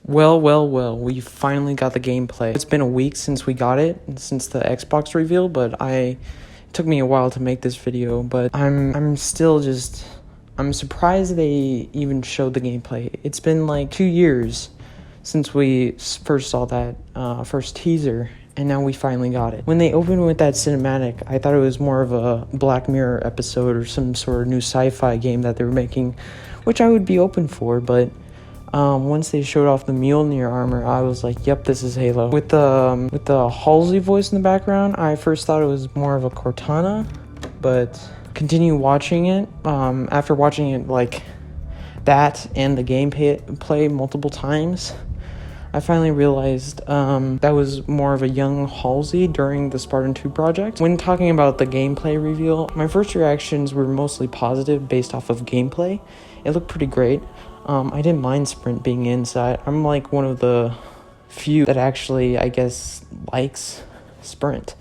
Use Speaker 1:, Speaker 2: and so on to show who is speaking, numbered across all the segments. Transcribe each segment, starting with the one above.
Speaker 1: Well, we finally got the gameplay. It's been a week since we got it, since the Xbox reveal, but it took me a while to make this video, but I'm still just, I'm surprised they even showed the gameplay. It's been like 2 years since we first saw that first teaser, and now we finally got it. When they opened with that cinematic, I thought it was more of a Black Mirror episode or some sort of new sci-fi game that they were making, which I would be open for, but once they showed off the Mjolnir armor, I was like, yep, this is Halo. With the Halsey voice in the background, I first thought it was more of a Cortana, but continue watching it. After watching it like that and the gameplay multiple times, I finally realized that was more of a young Halsey during the Spartan 2 project. When talking about the gameplay reveal, my first reactions were mostly positive based off of gameplay. It looked pretty great. I didn't mind Sprint being inside. I'm like one of the few that actually, I guess, likes Sprint.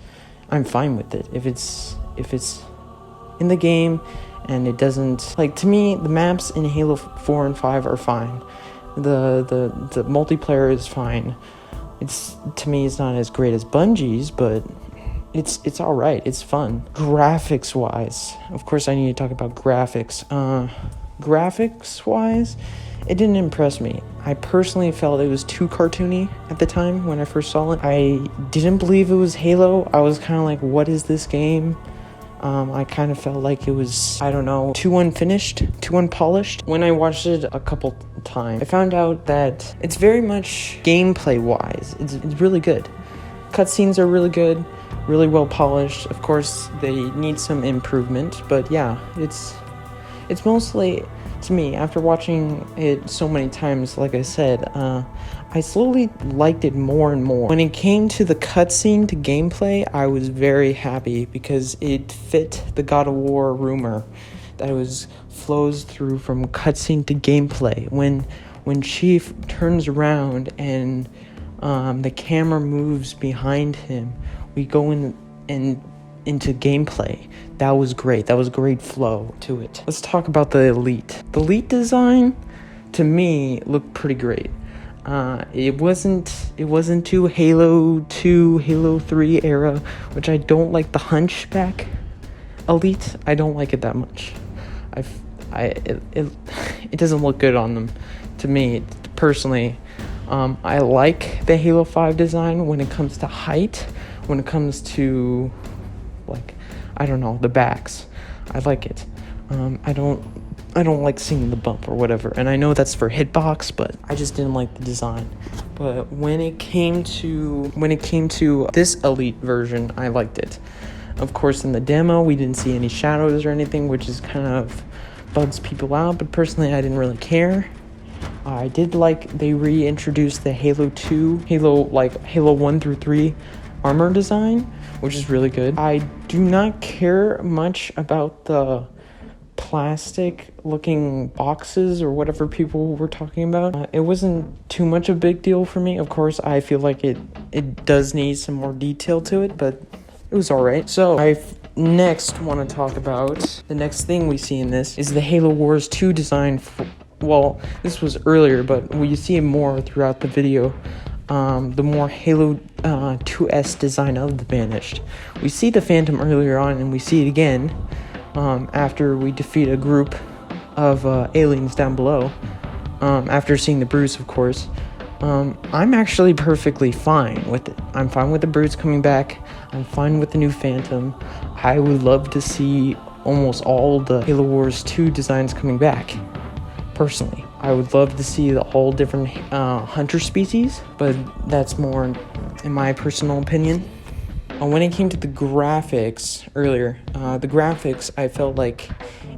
Speaker 1: I'm fine with it. If it's in the game and it doesn't, like, to me, the maps in Halo 4 and 5 are fine. The multiplayer is fine. To me, it's not as great as Bungie's, but it's all right. It's fun. Graphics wise, of course, I need to talk about graphics. Graphics wise, it didn't impress me. I personally felt it was too cartoony at the time when I first saw it. I didn't believe it was Halo. I was kind of like, what is this game? I kind of felt like it was, I don't know, too unfinished, too unpolished. When I watched it a couple times, I found out that it's very much gameplay wise. It's really good. Cutscenes are really good, really well polished. Of course, they need some improvement, but yeah, it's mostly, to me, after watching it so many times, like I said, I slowly liked it more and more. When it came to the cutscene to gameplay, I was very happy because it fit the God of War rumor that it flows through from cutscene to gameplay. When Chief turns around and the camera moves behind him, we go into gameplay. That was great. That was great flow to it. Let's talk about the Elite. The Elite design, to me, looked pretty great. It wasn't too Halo 2, Halo 3 era, which I don't like the hunchback Elite. I don't like it that much. It doesn't look good on them. To me, personally, I like the Halo 5 design when it comes to height, when it comes to, like, I don't know, the backs. I like it. I don't like seeing the bump or whatever, and I know that's for hitbox, but I just didn't like the design. But when it came to this Elite version, I liked it. Of course, in the demo, we didn't see any shadows or anything, which is kind of bugs people out, but personally, I didn't really care. I did like they reintroduced the Halo 1 through 3 armor design, which is really good. I do not care much about the plastic looking boxes or whatever people were talking about. It wasn't too much of a big deal for me. Of course, I feel like it does need some more detail to it, but it was alright. So I next want to talk about the next thing we see in this is the Halo Wars 2 design. Well, this was earlier, but we see it more throughout the video. The more Halo 2S design of the Banished. We see the Phantom earlier on, and we see it again after we defeat a group of aliens down below. After seeing the Brutes, of course. I'm actually perfectly fine with it. I'm fine with the Brutes coming back. I'm fine with the new Phantom. I would love to see almost all the Halo Wars 2 designs coming back. Personally, I would love to see all different hunter species, but that's more in my personal opinion. When it came to the graphics earlier, the graphics, I felt like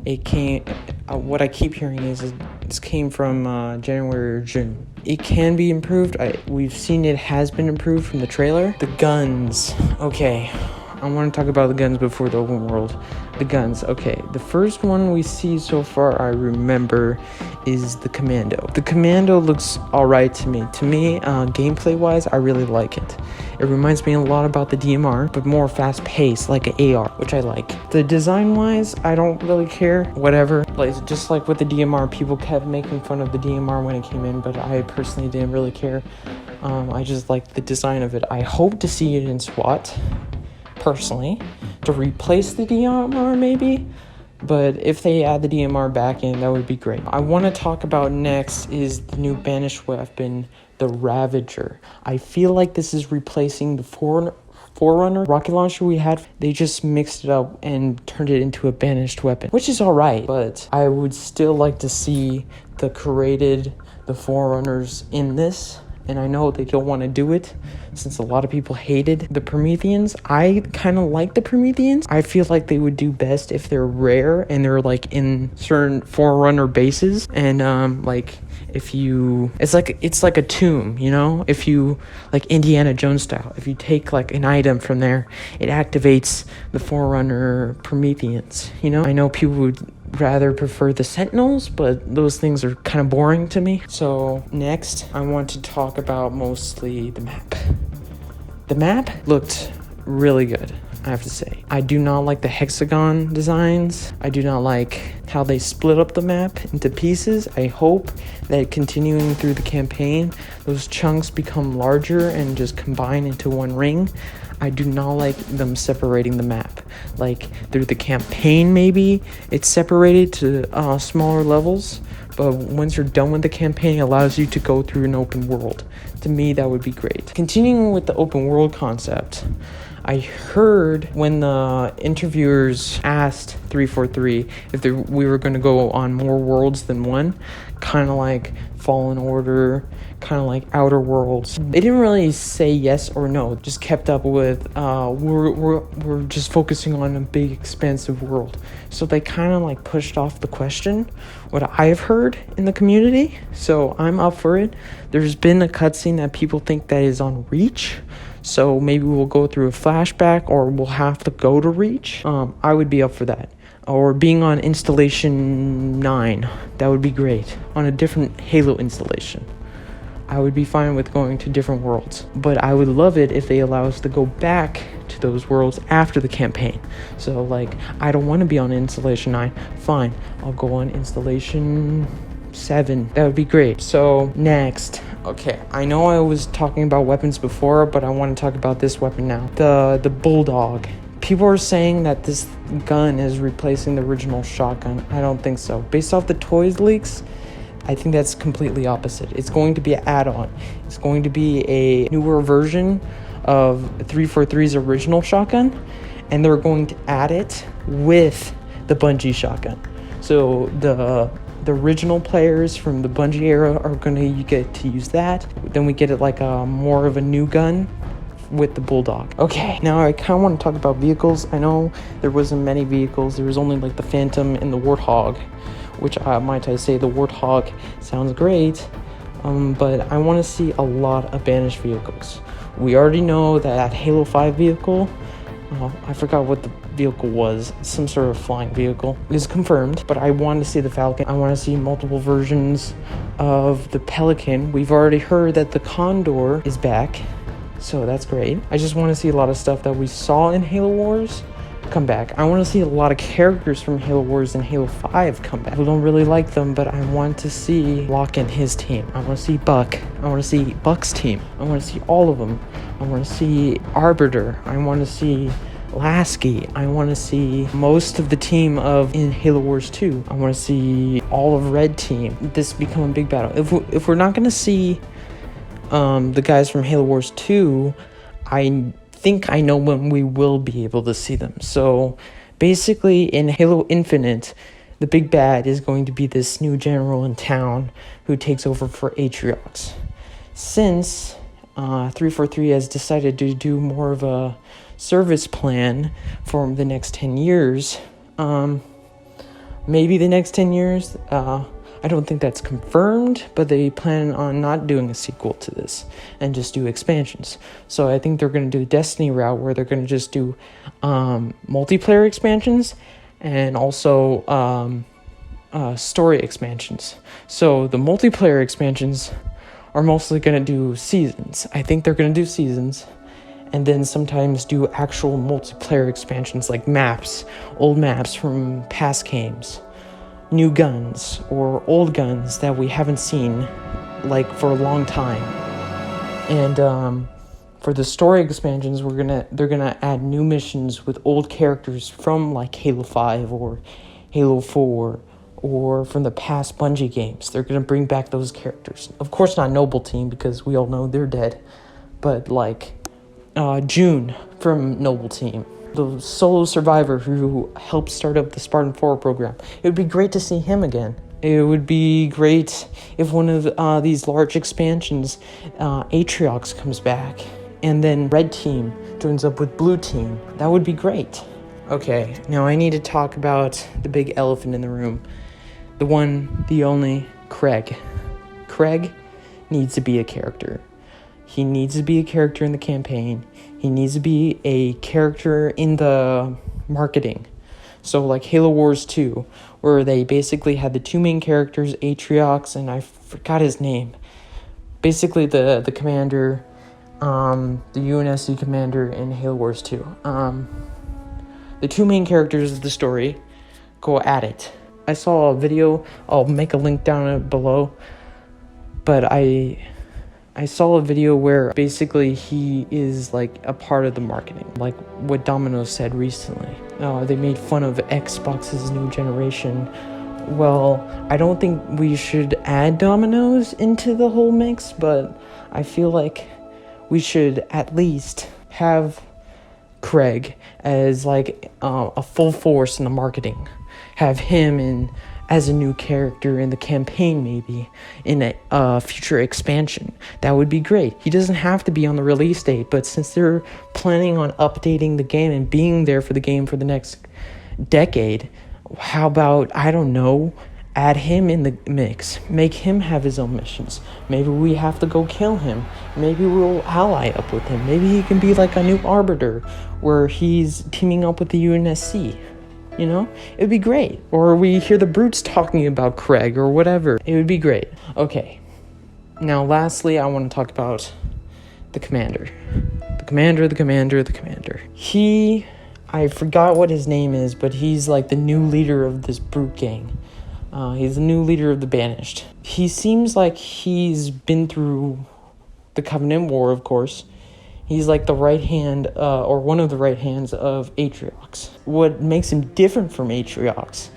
Speaker 1: it came, what I keep hearing is this came from January or June. It can be improved. We've seen it has been improved from the trailer. The guns, okay. I want to talk about the guns before the open world. The guns, okay. The first one we see so far, I remember, is the Commando. The Commando looks alright to me. To me, gameplay-wise, I really like it. It reminds me a lot about the DMR, but more fast-paced, like an AR, which I like. The design-wise, I don't really care. Whatever. Like, just like with the DMR, people kept making fun of the DMR when it came in, but I personally didn't really care. I just like the design of it. I hope to see it in SWAT, personally, to replace the DMR maybe. But if they add the DMR back in, that would be great. I want to talk about next is the new banished weapon, the Ravager. I feel like this is replacing the Forerunner rocket launcher we had. They just mixed it up and turned it into a banished weapon, which is alright, but I would still like to see the Forerunners in this. And I know they don't want to do it since a lot of people hated the Prometheans. I kind of like the Prometheans. I feel like they would do best if they're rare and they're like in certain Forerunner bases. And like if you, it's like a tomb, you know? If you, like Indiana Jones style, if you take like an item from there, it activates the Forerunner Prometheans, you know? I know people would rather prefer the Sentinels, but those things are kind of boring to me. So next, I want to talk about mostly the map. The map looked really good, I have to say. I do not like the hexagon designs. I do not like how they split up the map into pieces. I hope that continuing through the campaign, those chunks become larger and just combine into one ring. I do not like them separating the map. Like, through the campaign, maybe it's separated to smaller levels, but once you're done with the campaign, it allows you to go through an open world. To me, that would be great. Continuing with the open world concept, I heard when the interviewers asked 343 if we were going to go on more worlds than one, kind of like Fallen Order, kind of like Outer Worlds. They didn't really say yes or no, just kept up with we're just focusing on a big expansive world. So they kind of like pushed off the question, what I've heard in the community. So I'm up for it. There's been a cutscene that people think that is on Reach. So maybe we'll go through a flashback or we'll have to go to Reach. I would be up for that. Or being on Installation 9. That would be great. On a different Halo installation. I would be fine with going to different worlds. But I would love it if they allow us to go back to those worlds after the campaign. So, like, I don't want to be on Installation 9. Fine. I'll go on Installation 7. That would be great. So, next. Okay, I know I was talking about weapons before, but I want to talk about this weapon now. The Bulldog. People are saying that this gun is replacing the original shotgun. I don't think so. Based off the toys leaks, I think that's completely opposite. It's going to be an add-on. It's going to be a newer version of 343's original shotgun, and they're going to add it with the Bungie shotgun. So the original players from the Bungie era are going to get to use that. Then we get it like a more of a new gun with the Bulldog. Okay, now I kind of want to talk about vehicles. I know there wasn't many vehicles. There was only like the Phantom and the Warthog, which might I say the Warthog sounds great, but I want to see a lot of banished vehicles. We already know that Halo 5 vehicle, I forgot what the vehicle was, some sort of flying vehicle, is confirmed, but I want to see the Falcon. I want to see multiple versions of the Pelican. We've already heard that the Condor is back, so that's great. I just want to see a lot of stuff that we saw in Halo Wars come back. I want to see a lot of characters from Halo Wars and Halo 5 come back. I don't really like them, but I want to see Locke and his team. I want to see Buck. I want to see Buck's team. I want to see all of them. I want to see Arbiter. I want to see Lasky. I want to see most of the team in Halo Wars 2. I want to see all of Red Team. This become a big battle. If we're not going to see the guys from Halo Wars 2, I think I know when we will be able to see them. So basically in Halo Infinite, the big bad is going to be this new general in town who takes over for Atriox. Since 343 has decided to do more of a service plan for the next 10 years, maybe the next 10 years, I don't think that's confirmed, but they plan on not doing a sequel to this and just do expansions. So I think they're going to do the Destiny route where they're going to just do multiplayer expansions and also story expansions. So the multiplayer expansions are mostly going to do seasons. I think they're going to do seasons. and then sometimes do actual multiplayer expansions like maps, old maps from past games, new guns, or old guns that we haven't seen like for a long time. And for the story expansions, they're gonna add new missions with old characters from like Halo 5 or Halo 4 or from the past Bungie games. They're gonna bring back those characters. Of course not Noble Team, because we all know they're dead, but like June from Noble Team, the solo survivor who helped start up the Spartan 4 program. It would be great to see him again. It would be great if one of these large expansions, Atriox comes back, and then Red Team joins up with Blue Team. That would be great. Okay, now I need to talk about the big elephant in the room. The one, the only, Craig. Craig needs to be a character. He needs to be a character in the campaign. He needs to be a character in the marketing. So like Halo Wars 2, where they basically had the two main characters, Atriox, and I forgot his name. Basically the commander, the UNSC commander in Halo Wars 2. The two main characters of the story go at it. I saw a video, I'll make a link down below, but I saw a video where basically he is like a part of the marketing, like what Domino's said recently. They made fun of Xbox's new generation. Well, I don't think we should add Domino's into the whole mix, but I feel like we should at least have Craig as like a full force in the marketing. Have him in as a new character in the campaign, maybe in a future expansion. That would be great. He doesn't have to be on the release date, but since they're planning on updating the game and being there for the game for the next decade, how about, I don't know, add him in the mix. Make him have his own missions. Maybe we have to go kill him. Maybe we'll ally up with him. Maybe he can be like a new Arbiter where he's teaming up with the UNSC. You know, it would be great. Or we hear the Brutes talking about Craig or whatever. It would be great. Okay. Now, lastly, I want to talk about the commander. The commander. I forgot what his name is, but he's like the new leader of this Brute gang. He's the new leader of the Banished. He seems like he's been through the Covenant War, of course. He's like the right hand, or one of the right hands of Atriox. What makes him different from Atriox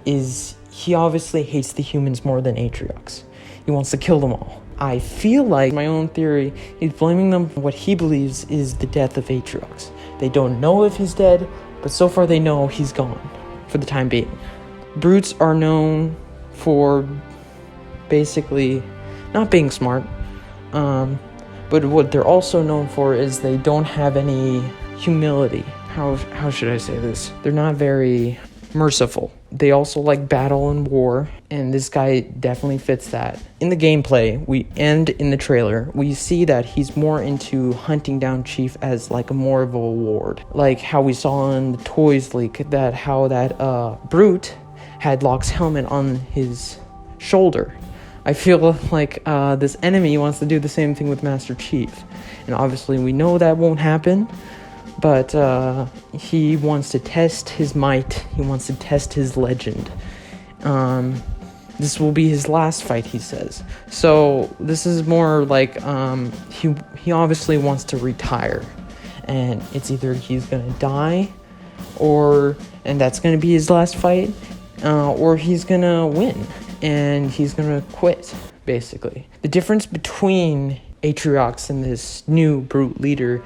Speaker 1: is he obviously hates the humans more than Atriox. He wants to kill them all. I feel like, my own theory, he's blaming them for what he believes is the death of Atriox. They don't know if he's dead, but so far they know he's gone, for the time being. Brutes are known for basically not being smart, but what they're also known for is they don't have any humility. How should I say this? They're not very merciful. They also like battle and war, and this guy definitely fits that. In the gameplay, and in the trailer, we see that he's more into hunting down Chief as like more of a reward. Like how we saw in the Toys leak, how that Brute had Locke's helmet on his shoulder. I feel like this enemy wants to do the same thing with Master Chief. And obviously we know that won't happen, but he wants to test his might. He wants to test his legend. This will be his last fight, he says. So this is more like he obviously wants to retire. And it's either he's going to die, and that's going to be his last fight, or he's going to win. And he's gonna quit, basically. The difference between Atriox and this new Brute leader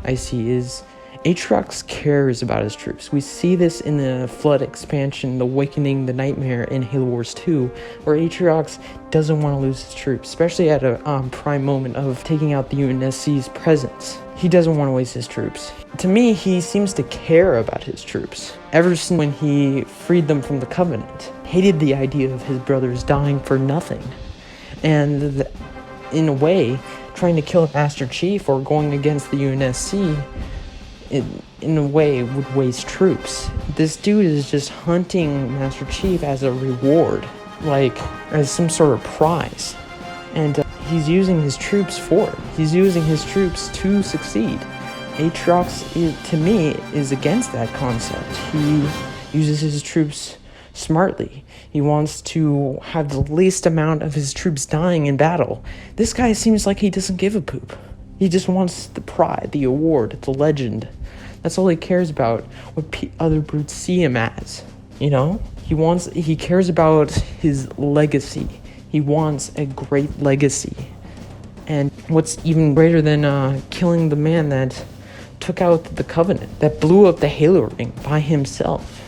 Speaker 1: I see is Atriox cares about his troops. We see this in the Flood expansion, the Awakening, the Nightmare in Halo Wars 2, where Atriox doesn't want to lose his troops, especially at a prime moment of taking out the UNSC's presence. He doesn't want to waste his troops. To me, he seems to care about his troops. Ever since when he freed them from the Covenant, hated the idea of his brothers dying for nothing. And in a way, trying to kill Master Chief or going against the UNSC, in a way, would waste troops. This dude is just hunting Master Chief as a reward, like as some sort of prize. And he's using his troops for it. He's using his troops to succeed. Aatrox, to me, is against that concept. He uses his troops smartly. He wants to have the least amount of his troops dying in battle. This guy seems like he doesn't give a poop. He just wants the pride, the award, the legend. That's all he cares about, what other brutes see him as, you know? He cares about his legacy. He wants a great legacy. And what's even greater than killing the man that took out the Covenant, that blew up the Halo ring by himself?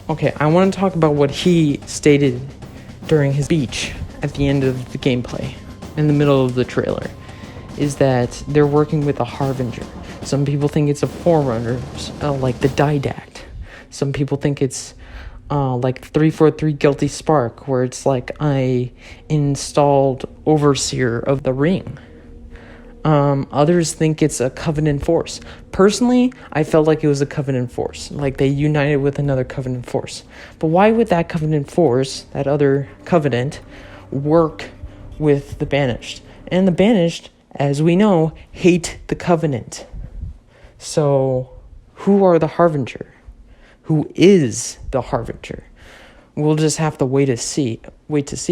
Speaker 1: Okay, I want to talk about what he stated during his speech at the end of the gameplay, in the middle of the trailer, is that they're working with a Harbinger. Some people think it's a Forerunner, like the Didact. Some people think it's like 343 Guilty Spark, where it's like a installed overseer of the ring. Others think it's a Covenant force. Personally, I felt like it was a Covenant force, like they united with another Covenant force. But why would that Covenant force, that other Covenant, work with the Banished? And the Banished, as we know, hate the Covenant. So, who are the Harbinger? Who is the Harbinger? We'll just have to wait to see.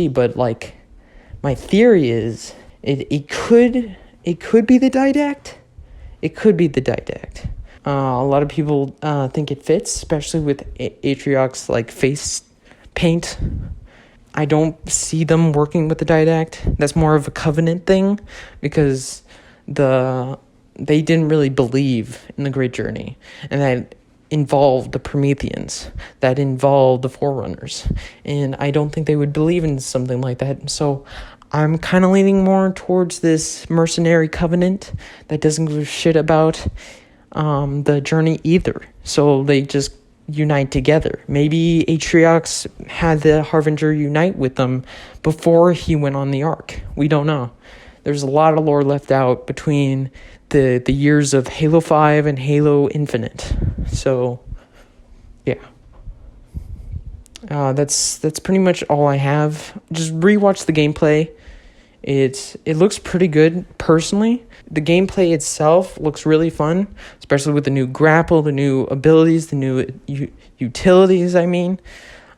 Speaker 1: But like, my theory is it could be the Didact. It could be the Didact. A lot of people think it fits, especially with Aatrox like face paint. I don't see them working with the Didact. That's more of a Covenant thing, because they didn't really believe in the Great Journey, and that involved the Prometheans, that involved the Forerunners, and I don't think they would believe in something like that. So I'm kind of leaning more towards this mercenary Covenant that doesn't give a shit about the journey either. So they just unite together. Maybe Aatrox had the Harbinger unite with them before he went on the Ark. We don't know. There's a lot of lore left out between the years of Halo 5 and Halo Infinite. So, yeah. That's pretty much all I have. Just rewatch the gameplay. It looks pretty good, personally. The gameplay itself looks really fun, especially with the new grapple, the new abilities, the new utilities, I mean.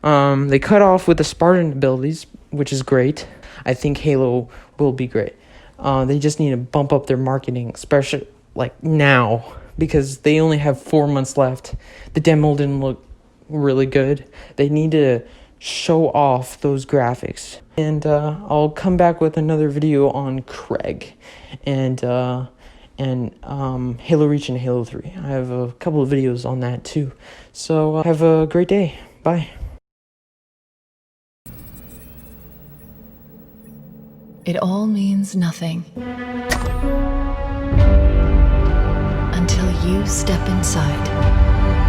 Speaker 1: They cut off with the Spartan abilities, which is great. I think Halo will be great. They just need to bump up their marketing, especially like now, because they only have 4 months left. The demo didn't look really good. They need to show off those graphics. And I'll come back with another video on Craig and Halo Reach and Halo 3. I have a couple of videos on that too. So have a great day. Bye.
Speaker 2: It all means nothing until you step inside.